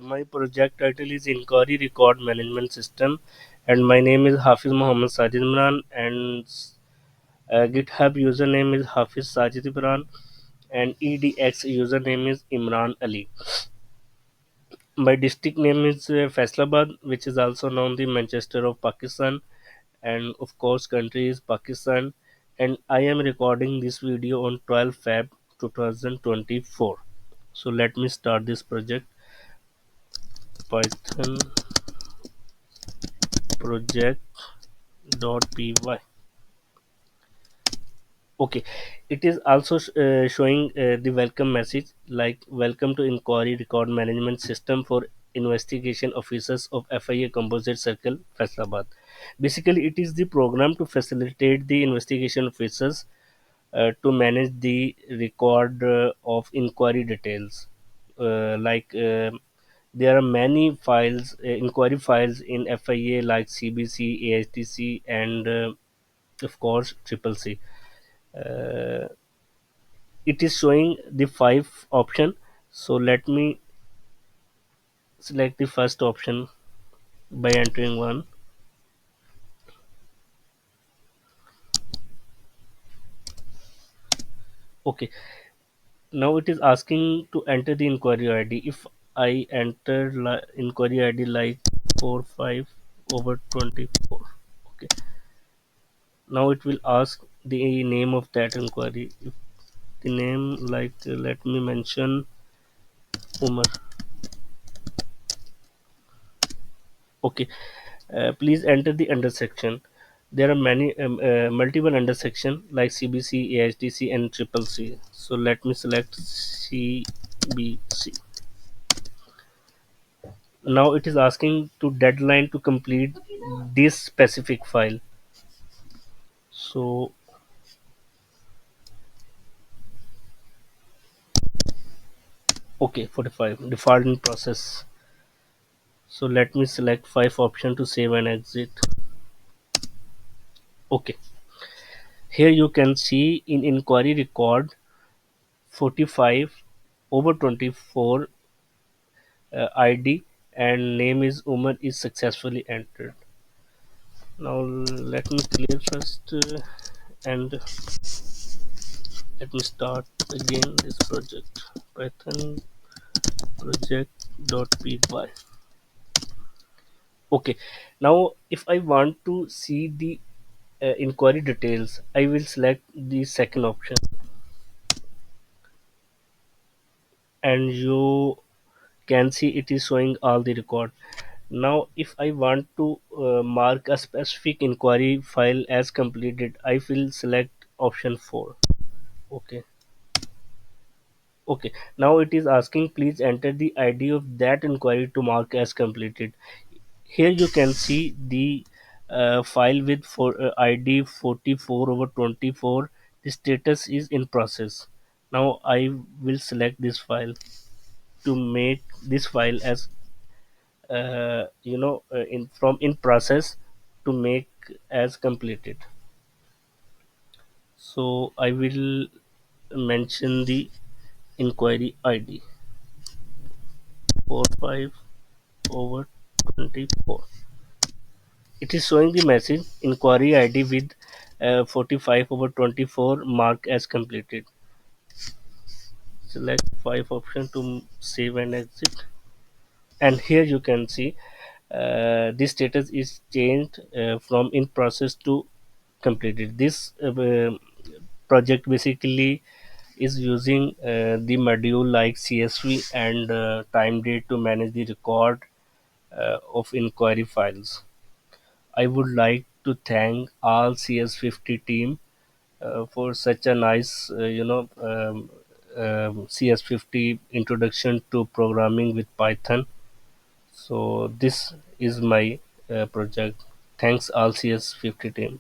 My project title is Enquiry Record Management System, and my name is Hafiz Muhammad Sajid Imran, and GitHub username is Hafiz Sajid Imran, and EDX username is Imran Ali. My district name is Faisalabad, which is also known the Manchester of Pakistan, and of course, country is Pakistan. And I am recording this video on 12 Feb 2024. So let me start this project. Python project.py. Okay, it is also showing the welcome message like welcome to Enquiry Record Management System for Investigation Officers of FIA Composite Circle, Faisalabad. Basically, it is the program to facilitate the investigation officers to manage the record of inquiry details. There are many files, inquiry files in FIA like CBC, AHTC, and of course Triple C. Uh, it is showing the five option. So let me select the first option by entering one. Okay, now it is asking to enter the inquiry ID. If I enter inquiry ID like 45 over 24. Okay, now it will ask the name of that inquiry. If the name like let me mention Umar. Okay, please enter the intersection. There are many multiple intersection like CBC, AHTC, and Triple C. So let me select CBC. Now it is asking to deadline to complete this specific file. So okay, 45 default in process. So let me select 5 option to save and exit. Okay, here you can see in inquiry record 45 over 24 ID and name is Umar is successfully entered. Now let me clear first and let me start again this project. Python project.py. Okay, now if I want to see the inquiry details, I will select the second option, and you can see it is showing all the record. Now if I want to mark a specific inquiry file as completed, I will select option 4. Okay, okay, now it is asking please enter the ID of that inquiry to mark as completed. Here you can see the file with ID 44 over 24. The status is in process. Now I will select this file to make this file as in from in process to make as completed. So I will mention the inquiry ID 45 over 24. It is showing the message inquiry ID with 45 over 24 mark as completed. Select 5 option to save and exit. And here you can see this status is changed from in process to completed. This project basically is using the module like CSV and time date to manage the record of inquiry files. I would like to thank all CS50 team for such a nice, CS50 introduction to programming with Python. So this is my project. Thanks all CS50 team.